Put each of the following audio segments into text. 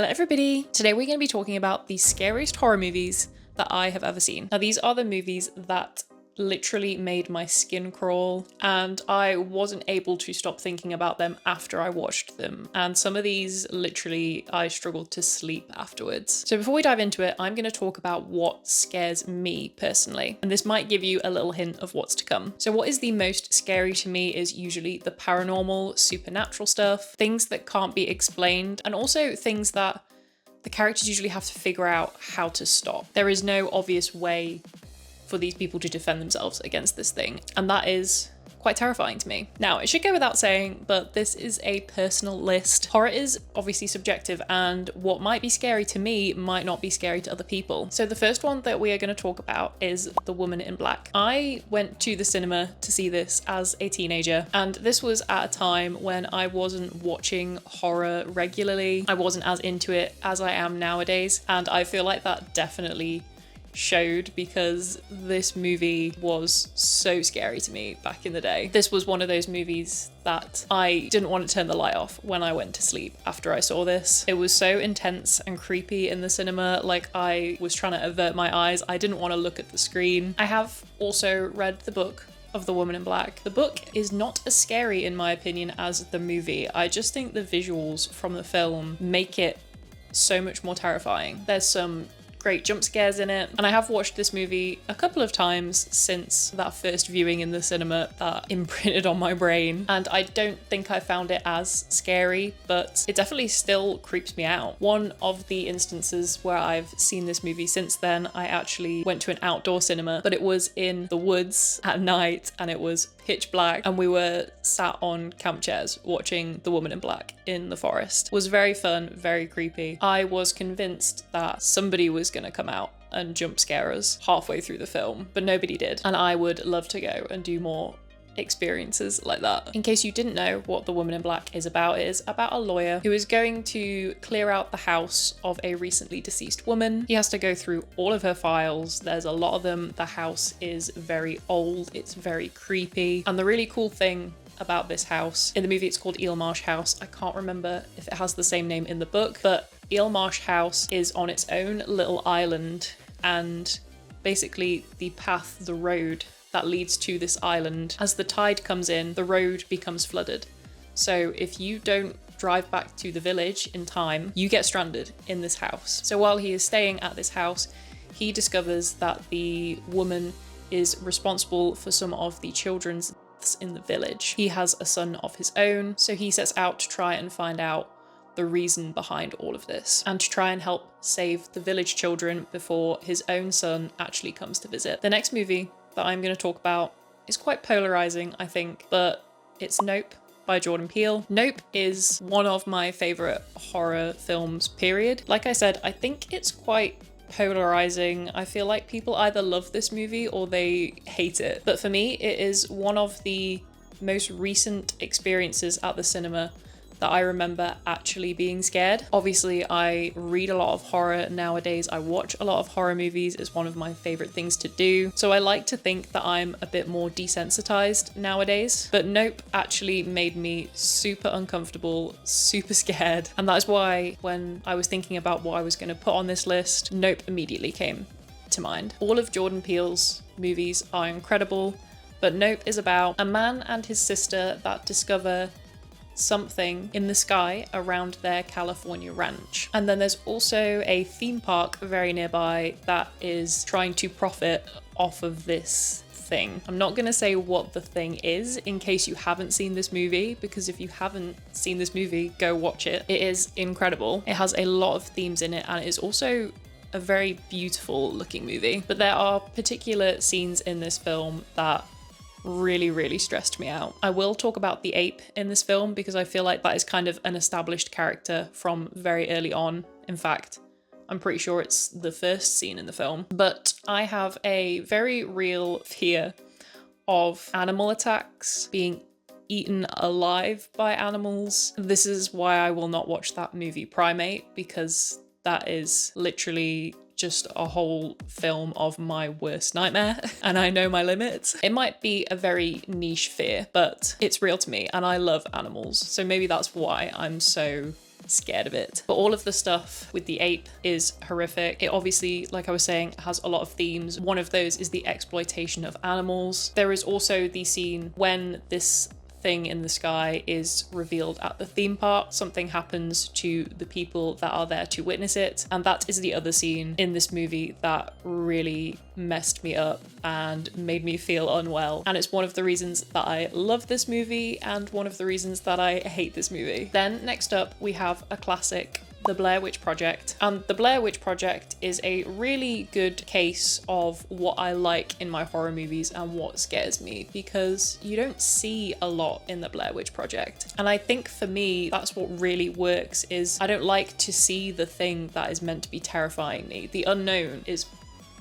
Hello everybody! Today we're going to be talking about the scariest horror movies that I have ever seen. Now these are the movies that literally made my skin crawl, and I wasn't able to stop thinking about them after I watched them. And some of these literally I struggled to sleep afterwards. So before we dive into it, I'm going to talk about what scares me personally, and this might give you a little hint of what's to come. So what is the most scary to me is usually the paranormal, supernatural stuff, things that can't be explained, and also things that the characters usually have to figure out how to stop. There is no obvious way for these people to defend themselves against this thing, and that is quite terrifying to me. Now, it should go without saying, but this is a personal list. Horror is obviously subjective, and what might be scary to me might not be scary to other people. So the first one that we are going to talk about is The Woman in Black. I went to the cinema to see this as a teenager, and this was at a time when I wasn't watching horror regularly. I wasn't as into it as I am nowadays, and I feel like that definitely showed because this movie was so scary to me back in the day. This was one of those movies that I didn't want to turn the light off when I went to sleep after I saw this. It was so intense and creepy in the cinema, like I was trying to avert my eyes. I didn't want to look at the screen. I have also read the book of The Woman in Black. The book is not as scary in my opinion as the movie. I just think the visuals from the film make it so much more terrifying. There's some great jump scares in it, and I have watched this movie a couple of times since that first viewing in the cinema that imprinted on my brain, and I don't think I found it as scary, but it definitely still creeps me out. One of the instances where I've seen this movie since then, I actually went to an outdoor cinema, but it was in the woods at night and it was pitch black, and we were sat on camp chairs watching The Woman in Black in the forest. It was very fun, very creepy. I was convinced that somebody was going to come out and jump scare us halfway through the film, but nobody did, and I would love to go and do more experiences like that. In case you didn't know what The Woman in Black is about, it is about a lawyer who is going to clear out the house of a recently deceased woman. He has to go through all of her files. There's a lot of them. The house is very old, it's very creepy, and the really cool thing about this house, in the movie it's called Eelmarsh House. I can't remember if it has the same name in the book, but Eelmarsh House is on its own little island, and basically the path, the road that leads to this island, as the tide comes in, the road becomes flooded. So if you don't drive back to the village in time, you get stranded in this house. So while he is staying at this house, he discovers that the woman is responsible for some of the children's deaths in the village. He has a son of his own, so he sets out to try and find out the reason behind all of this, and to try and help save the village children before his own son actually comes to visit. The next movie that I'm going to talk about is quite polarizing, I think, but it's Nope by Jordan Peele. Nope is one of my favorite horror films, period. Like I said, I think it's quite polarizing. I feel like people either love this movie or they hate it. But for me, it is one of the most recent experiences at the cinema that I remember actually being scared. Obviously, I read a lot of horror nowadays. I watch a lot of horror movies. It's one of my favorite things to do. So I like to think that I'm a bit more desensitized nowadays. But Nope actually made me super uncomfortable, super scared. And that is why when I was thinking about what I was going to put on this list, Nope immediately came to mind. All of Jordan Peele's movies are incredible, but Nope is about a man and his sister that discover something in the sky around their California ranch. And then there's also a theme park very nearby that is trying to profit off of this thing. I'm not going to say what the thing is in case you haven't seen this movie, because if you haven't seen this movie, go watch it. It is incredible. It has a lot of themes in it, and it is also a very beautiful looking movie. But there are particular scenes in this film that really stressed me out. I will talk about the ape in this film because I feel like that is kind of an established character from very early on. In fact, I'm pretty sure it's the first scene in the film. But I have a very real fear of animal attacks, being eaten alive by animals. This is why I will not watch that movie Primate, because that is literally just a whole film of my worst nightmare, and I know my limits. It might be a very niche fear, but it's real to me, and I love animals, so maybe that's why I'm so scared of it. But all of the stuff with the ape is horrific. It obviously, like I was saying, has a lot of themes. One of those is the exploitation of animals. There is also the scene when this thing in the sky is revealed at the theme park. Something happens to the people that are there to witness it, and that is the other scene in this movie that really messed me up and made me feel unwell, and it's one of the reasons that I love this movie and one of the reasons that I hate this movie. Then next up we have a classic, The Blair Witch Project. And The Blair Witch Project is a really good case of what I like in my horror movies and what scares me, because you don't see a lot in The Blair Witch Project. And I think for me, that's what really works, is I don't like to see the thing that is meant to be terrifying me. The unknown is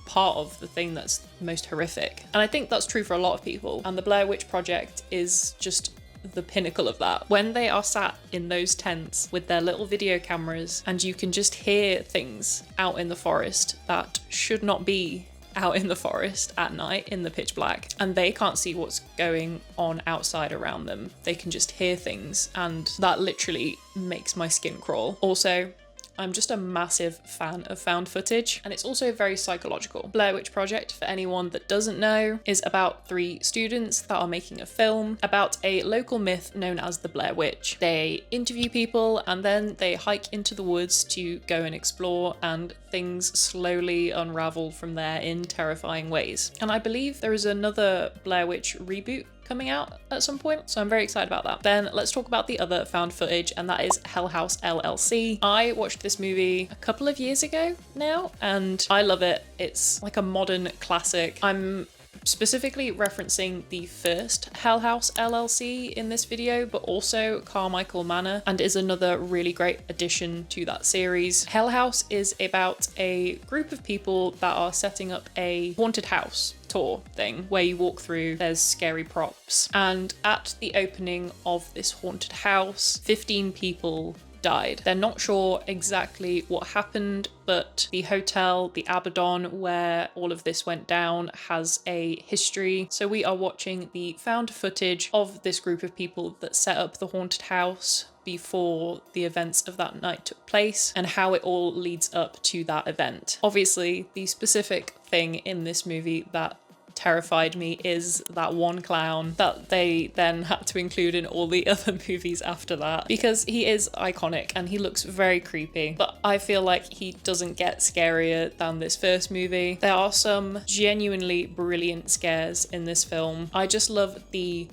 part of the thing that's most horrific. And I think that's true for a lot of people. And The Blair Witch Project is just the pinnacle of that. When they are sat in those tents with their little video cameras and you can just hear things out in the forest that should not be out in the forest at night in the pitch black, and they can't see what's going on outside around them. They can just hear things, and that literally makes my skin crawl. Also, I'm just a massive fan of found footage, and it's also very psychological. Blair Witch Project, for anyone that doesn't know, is about 3 students that are making a film about a local myth known as the Blair Witch. They interview people and then they hike into the woods to go and explore, and things slowly unravel from there in terrifying ways. And I believe there is another Blair Witch reboot coming out at some point, so I'm very excited about that. Then let's talk about the other found footage, and that is House LLC. I watched this movie a couple of years ago now, and I love it. It's like a modern classic. I'm specifically referencing the first House LLC in this video, but also Carmichael Manor, and is another really great addition to that series. House is about a group of people that are setting up a haunted house tour thing where you walk through, there's scary props, and at the opening of this haunted house, 15 people died. They're not sure exactly what happened, but the hotel, the Abaddon, where all of this went down, has a history. So we are watching the found footage of this group of people that set up the haunted house before the events of that night took place, and how it all leads up to that event. Obviously, the specific thing in this movie that terrified me is that one clown that they then had to include in all the other movies after that, because he is iconic and he looks very creepy, but I feel like he doesn't get scarier than this first movie. There are some genuinely brilliant scares in this film. I just love the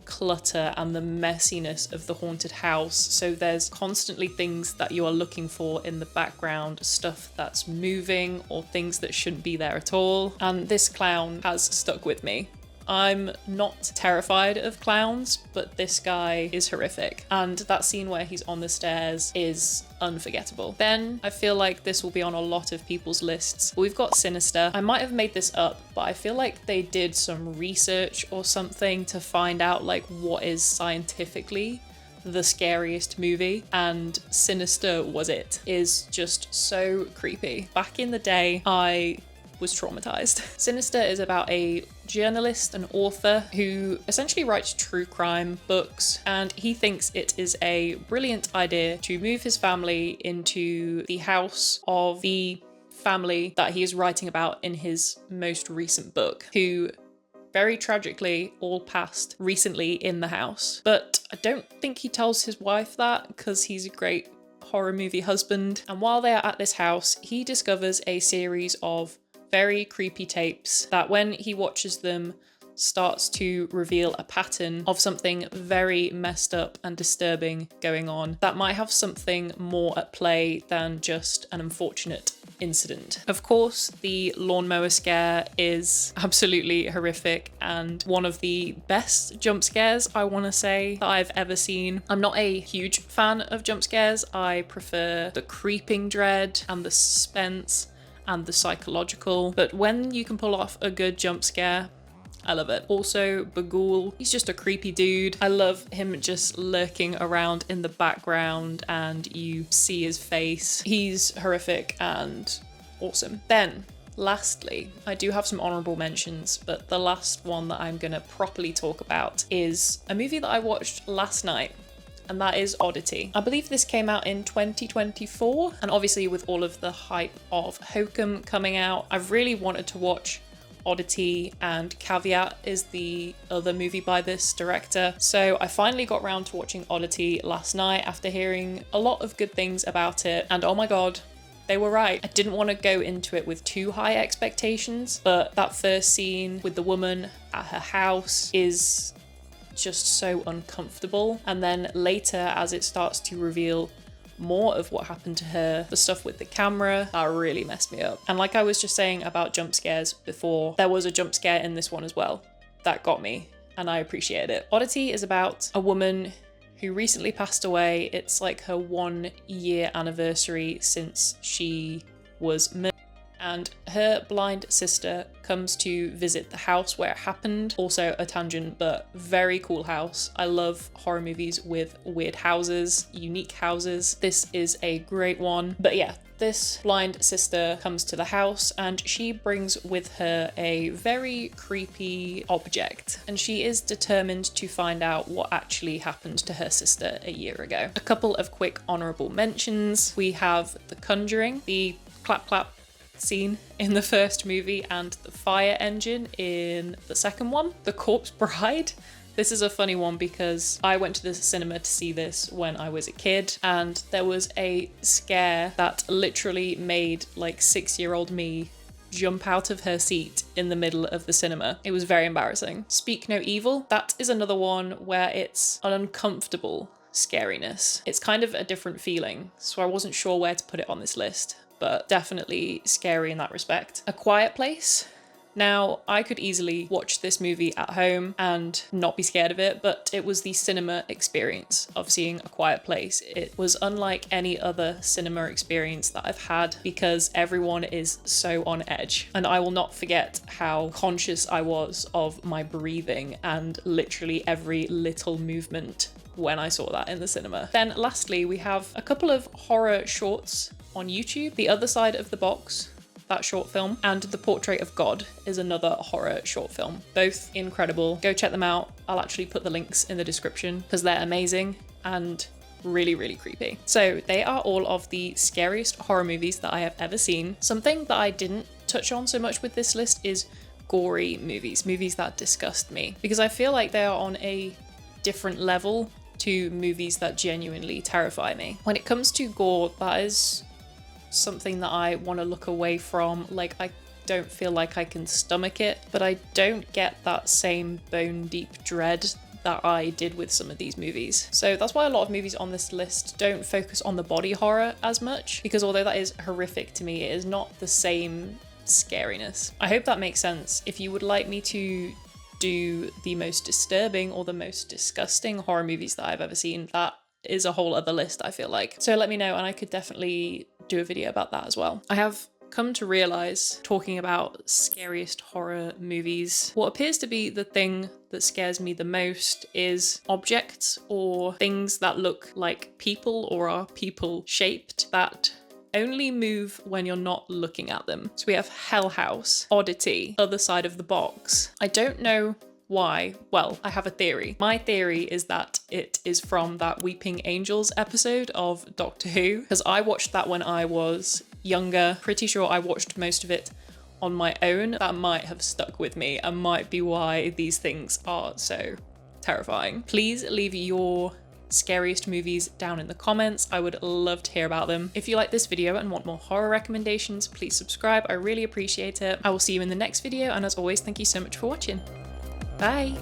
clutter and the messiness of the haunted house. So there's constantly things that you are looking for in the background, stuff that's moving or things that shouldn't be there at all. And this clown has stuck with me. I'm not terrified of clowns, but this guy is horrific. And that scene where he's on the stairs is unforgettable. Then I feel like this will be on a lot of people's lists. We've got Sinister. I might have made this up, but I feel like they did some research or something to find out like what is scientifically the scariest movie, and Sinister was it. Is just so creepy. Back in the day, I was traumatized. Sinister is about a journalist and author who essentially writes true crime books, and he thinks it is a brilliant idea to move his family into the house of the family that he is writing about in his most recent book, who very tragically all passed recently in the house. But I don't think he tells his wife that, because he's a great horror movie husband. And while they are at this house, he discovers a series of very creepy tapes that, when he watches them, starts to reveal a pattern of something very messed up and disturbing going on that might have something more at play than just an unfortunate incident. Of course, the lawnmower scare is absolutely horrific and one of the best jump scares, I want to say, that I've ever seen. I'm not a huge fan of jump scares. I prefer the creeping dread and the suspense and the psychological, but when you can pull off a good jump scare, I love it. Also, Bagul, he's just a creepy dude. I love him just lurking around in the background and you see his face. He's horrific and awesome. Then, lastly, I do have some honorable mentions, but the last one that I'm gonna properly talk about is a movie that I watched last night. and that is Oddity. I believe this came out in 2024, and obviously with all of the hype of Hokum coming out, I've really wanted to watch Oddity, and Caveat is the other movie by this director. So I finally got round to watching Oddity last night after hearing a lot of good things about it, and oh my god, they were right. I didn't want to go into it with too high expectations, but that first scene with the woman at her house is just so uncomfortable. And then later, as it starts to reveal more of what happened to her, the stuff with the camera, that really messed me up. And like I was just saying about jump scares before, there was a jump scare in this one as well that got me, and I appreciated it. Oddity is about a woman who recently passed away. It's like her 1 year anniversary since she was murdered, and her blind sister comes to visit the house where it happened. Also a tangent, but very cool house. I love horror movies with weird houses, unique houses. This is a great one. But yeah, this blind sister comes to the house and she brings with her a very creepy object, and she is determined to find out what actually happened to her sister a year ago. A couple of quick honorable mentions. We have The Conjuring, the clap clap scene in the first movie, and the fire engine in the second one. The Corpse Bride. This is a funny one because I went to the cinema to see this when I was a kid, and there was a scare that literally made like 6-year-old me jump out of her seat in the middle of the cinema. It was very embarrassing. Speak No Evil. That is another one where it's an uncomfortable scariness. It's kind of a different feeling, so I wasn't sure where to put it on this list, but definitely scary in that respect. A Quiet Place. Now, I could easily watch this movie at home and not be scared of it, but it was the cinema experience of seeing A Quiet Place. It was unlike any other cinema experience that I've had because everyone is so on edge. And I will not forget how conscious I was of my breathing and literally every little movement when I saw that in the cinema. Then lastly, we have a couple of horror shorts on YouTube. The Other Side of the Box, that short film, and The Portrait of God is another horror short film. Both incredible. Go check them out. I'll actually put the links in the description because they're amazing and really, really creepy. So they are all of the scariest horror movies that I have ever seen. Something that I didn't touch on so much with this list is gory movies, movies that disgust me, because I feel like they are on a different level to movies that genuinely terrify me. When it comes to gore, that is something that I want to look away from. Like, I don't feel like I can stomach it, but I don't get that same bone deep dread that I did with some of these movies. So that's why a lot of movies on this list don't focus on the body horror as much, because although that is horrific to me, it is not the same scariness. I hope that makes sense. If you would like me to do the most disturbing or the most disgusting horror movies that I've ever seen, that is a whole other list, I feel like. So let me know and I could definitely do a video about that as well. I have come to realize, talking about scariest horror movies, what appears to be the thing that scares me the most is objects or things that look like people or are people shaped that only move when you're not looking at them. So we have Hell House, Oddity, Other Side of the Box. I don't know why. Well, I have a theory. My theory is that it is from that Weeping Angels episode of Doctor Who, because I watched that when I was younger. Pretty sure I watched most of it on my own. That might have stuck with me and might be why these things are so terrifying. Please leave your scariest movies down in the comments. I would love to hear about them. If you like this video and want more horror recommendations, please subscribe. I really appreciate it. I will see you in the next video, and as always, thank you so much for watching. Bye!